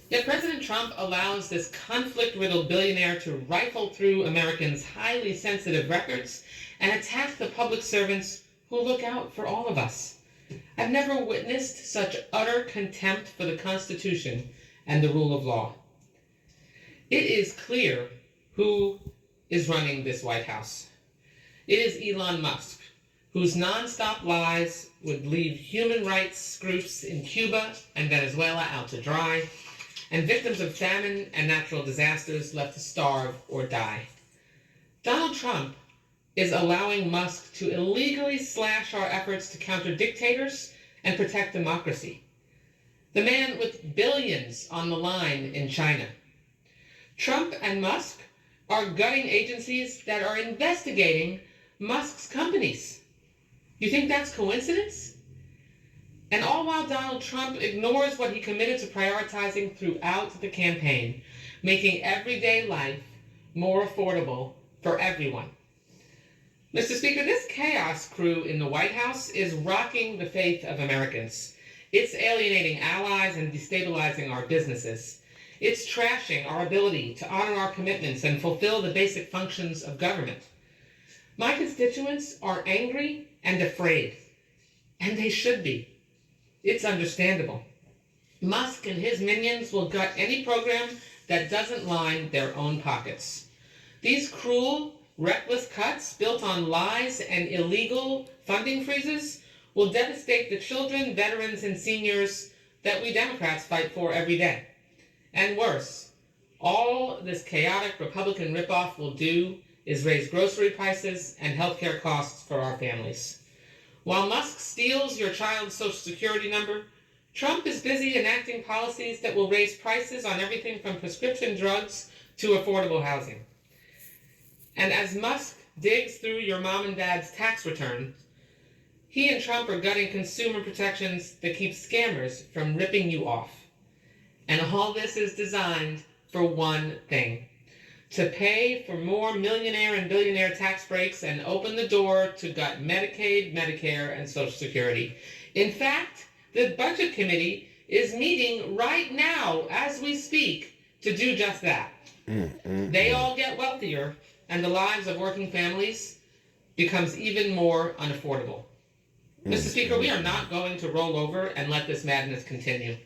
Yet President Trump allows this conflict-riddled billionaire to rifle through Americans' highly sensitive records and attack the public servants who look out for all of us. I've never witnessed such utter contempt for the Constitution and the rule of law. It is clear who is running this White House. It is Elon Musk, whose nonstop lies would leave human rights groups in Cuba and Venezuela out to dry, and victims of famine and natural disasters left to starve or die. Donald Trump is allowing Musk to illegally slash our efforts to counter dictators and protect democracy. The man with billions on the line in China. Trump and Musk are gutting agencies that are investigating Musk's companies. You think that's coincidence? And all while Donald Trump ignores what he committed to prioritizing throughout the campaign, making everyday life more affordable for everyone. Mr. Speaker, this chaos crew in the White House is rocking the faith of Americans. It's alienating allies and destabilizing our businesses. It's trashing our ability to honor our commitments and fulfill the basic functions of government. My constituents are angry and afraid, and they should be. It's understandable. Musk and his minions will gut any program that doesn't line their own pockets. These cruel, reckless cuts built on lies and illegal funding freezes will devastate the children, veterans, and seniors that we Democrats fight for every day. And worse, all this chaotic Republican ripoff will do is raise grocery prices and healthcare costs for our families. While Musk steals your child's Social Security number, Trump is busy enacting policies that will raise prices on everything from prescription drugs to affordable housing. And as Musk digs through your mom and dad's tax return, he and Trump are gutting consumer protections that keep scammers from ripping you off. And all this is designed for one thing: to pay for more millionaire and billionaire tax breaks and open the door to gut Medicaid, Medicare, and Social Security. In fact, the Budget Committee is meeting right now as we speak to do just that. They all get wealthier, and the lives of working families becomes even more unaffordable. Mr. Speaker, we are not going to roll over and let this madness continue.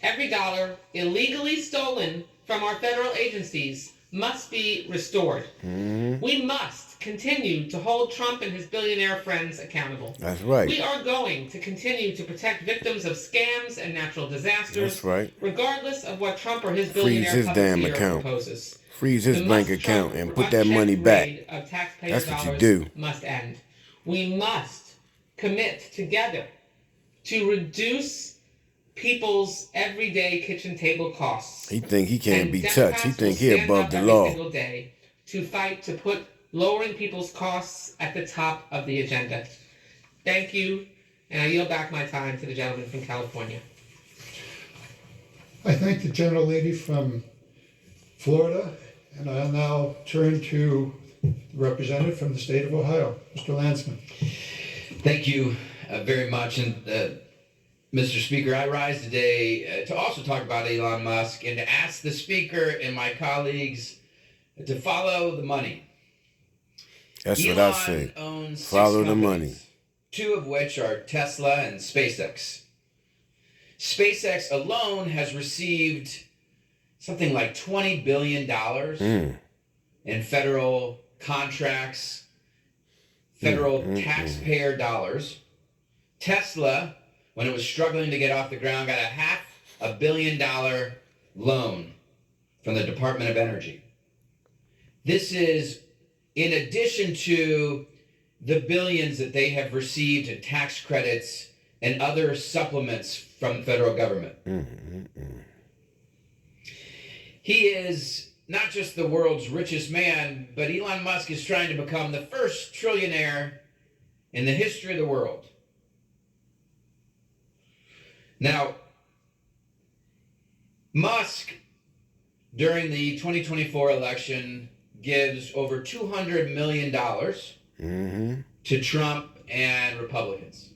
Every dollar illegally stolen from our federal agencies must be restored. We must continue to hold Trump and his billionaire friends accountable. That's right. We are going to continue to protect victims of scams and natural disasters. That's right. Regardless of what Trump or his billionaire Freeze his damn puppeteer account. proposes. Freeze his bank account and put that money back. That's what you do. Must end. We must commit together to reduce people's everyday kitchen table costs. He think he can't be Democrats touched. He will think he stand above up the every law. single day to fight to put lowering people's costs at the top of the agenda. Thank you, and I yield back my time to the gentleman from California. I thank the gentlelady from Florida, and I'll now turn to the representative from the state of Ohio, Mr. Landsman. Thank you very much. And Mr. Speaker, I rise today to also talk about Elon Musk and to ask the Speaker and my colleagues to follow the money. That's Elon what I say. Owns 6 Follow the money. companies, 2 of which are Tesla and SpaceX. SpaceX alone has received something like $20 billion in federal contracts, federal taxpayer dollars. Tesla, when it was struggling to get off the ground, got a $500 million loan from the Department of Energy. This is in addition to the billions that they have received in tax credits and other supplements from the federal government. He is not just the world's richest man, but Elon Musk is trying to become the first trillionaire in the history of the world. Now, Musk, during the 2024 election, gives over $200 million to Trump and Republicans.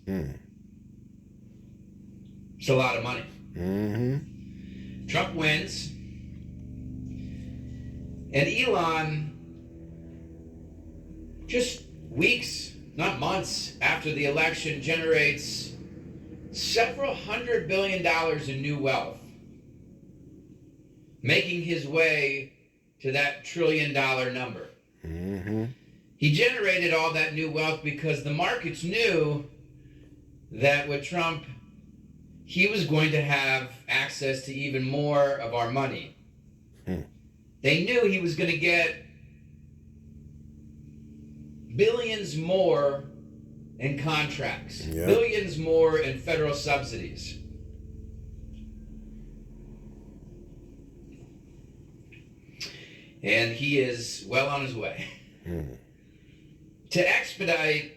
It's a lot of money. Trump wins, and Elon, just weeks, not months after the election, generates several $100 billion in new wealth, making his way to that $1 trillion number. Mm-hmm. He generated all that new wealth because the markets knew that with Trump, he was going to have access to even more of our money. They knew he was going to get billions more in contracts, billions more in federal subsidies. And he is well on his way. To expedite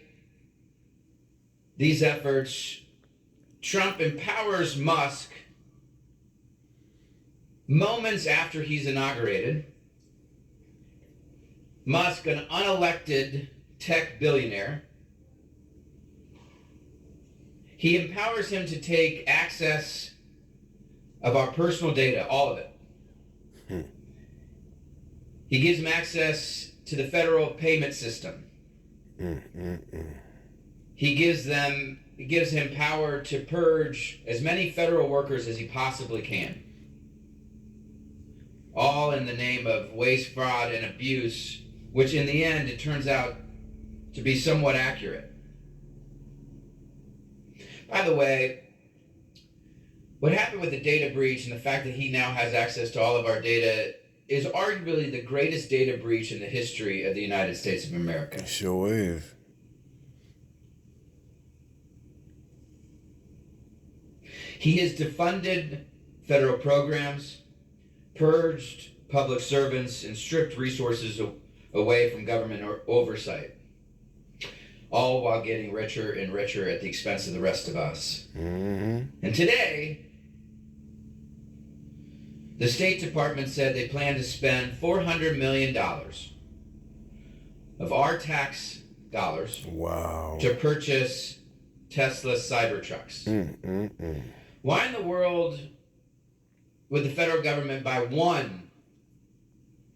these efforts, Trump empowers Musk moments after he's inaugurated. Musk, an unelected tech billionaire, he empowers him to take access of our personal data, all of it. He gives him access to the federal payment system. He gives him power to purge as many federal workers as he possibly can. All in the name of waste, fraud, and abuse, which in the end it turns out to be somewhat accurate. By the way, what happened with the data breach and the fact that he now has access to all of our data is arguably the greatest data breach in the history of the United States of America. It sure is. He has defunded federal programs, purged public servants, and stripped resources away from government oversight, all while getting richer and richer at the expense of the rest of us. And today, the State Department said they plan to spend $400 million of our tax dollars to purchase Tesla Cybertrucks. Why in the world would the federal government buy one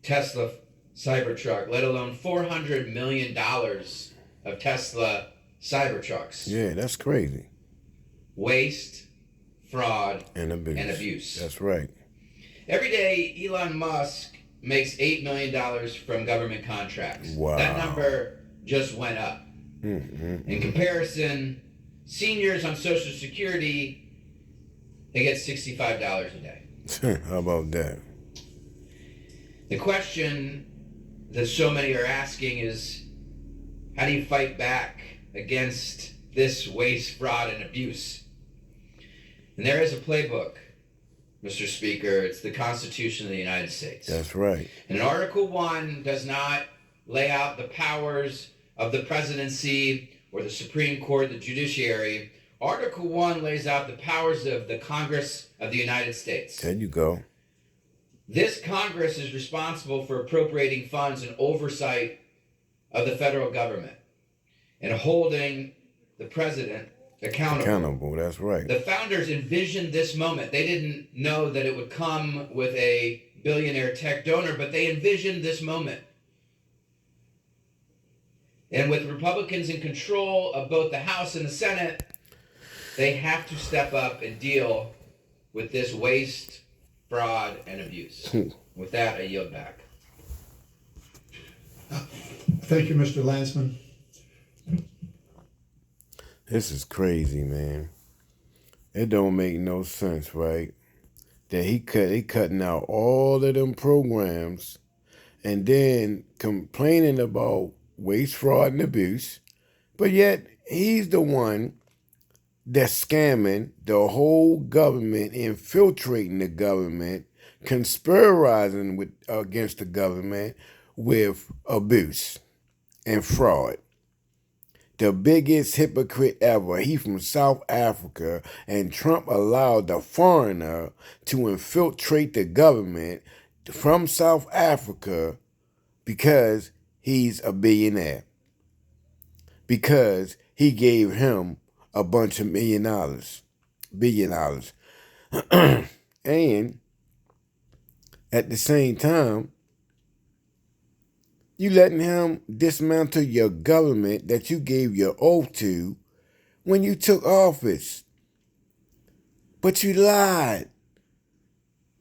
Tesla Cybertruck, let alone $400 million of Tesla Cybertrucks? Yeah, that's crazy. Waste, fraud, and abuse. That's right. Every day, Elon Musk makes $8 million from government contracts. Wow. That number just went up. In comparison, seniors on Social Security, they get $65 a day. How about that? The question that so many are asking is, how do you fight back against this waste, fraud, and abuse? And there is a playbook, Mr. Speaker. It's the Constitution of the United States. That's right. And Article 1 does not lay out the powers of the presidency or the Supreme Court, the judiciary. Article 1 lays out the powers of the Congress of the United States. There you go. This Congress is responsible for appropriating funds and oversight of the federal government and holding the president accountable. That's right. The founders envisioned this moment. They didn't know that it would come with a billionaire tech donor, but they envisioned this moment. And with Republicans in control of both the House and the Senate, they have to step up and deal with this waste, fraud, and abuse. With that, I yield back. Thank you, Mr. Landsman. This is crazy, man. It don't make no sense, right? That he cutting out all of them programs and then complaining about waste, fraud, and abuse. But yet, he's the one that's scamming the whole government, infiltrating the government, conspiring against the government with abuse and fraud. The biggest hypocrite ever. He from South Africa, and Trump allowed the foreigner to infiltrate the government from South Africa because he's a billionaire. Because he gave him a bunch of $1 billion. And At the same time, you letting him dismantle your government that you gave your oath to when you took office. But you lied.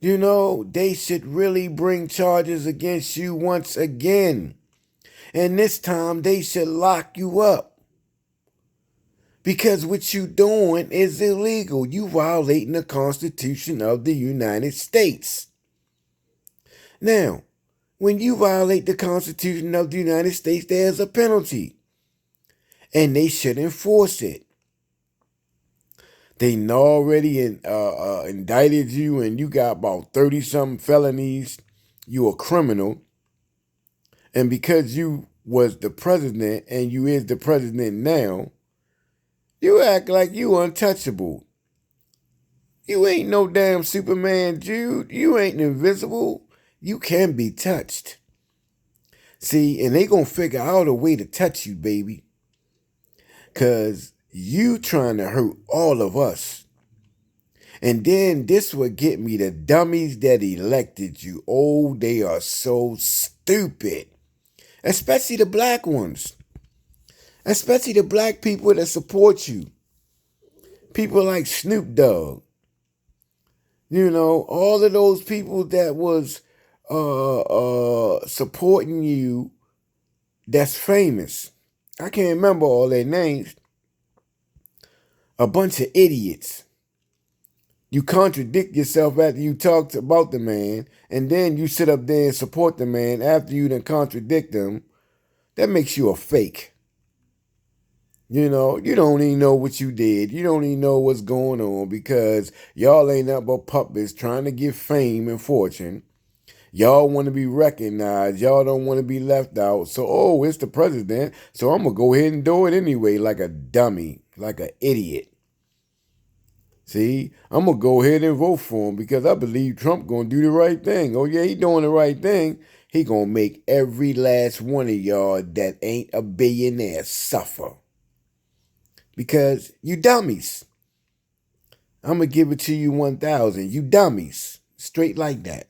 You know, they should really bring charges against you once again. And this time they should lock you up. Because what you doing is illegal. You violating the Constitution of the United States. Now, when you violate the Constitution of the United States, there's a penalty. And they should enforce it. They already indicted you and you got about 30-something felonies. You a criminal. And because you was the president and you is the president now, you act like you untouchable. You ain't no damn Superman, Jude. You ain't invisible. You can be touched. See, and they gonna figure out a way to touch you, baby. Cause you trying to hurt all of us. And then this would get me the dummies that elected you. Oh, they are so stupid. Especially the black ones. Especially the black people that support you. People like Snoop Dogg. You know, all of those people that was supporting you that's famous. I can't remember all their names. A bunch of idiots. You contradict yourself after you talked about the man, and then you sit up there and support the man after you done contradict him. That makes you a fake. You know, you don't even know what you did. You don't even know what's going on because y'all ain't nothing but puppets trying to get fame and fortune. Y'all want to be recognized. Y'all don't want to be left out. So, oh, it's the president, so I'm going to go ahead and do it anyway like a dummy, like an idiot. See, I'm going to go ahead and vote for him because I believe Trump going to do the right thing. Oh, yeah, he doing the right thing. He going to make every last one of y'all that ain't a billionaire suffer. Because you dummies. I'm going to give it to you 1,000. You dummies. Straight like that.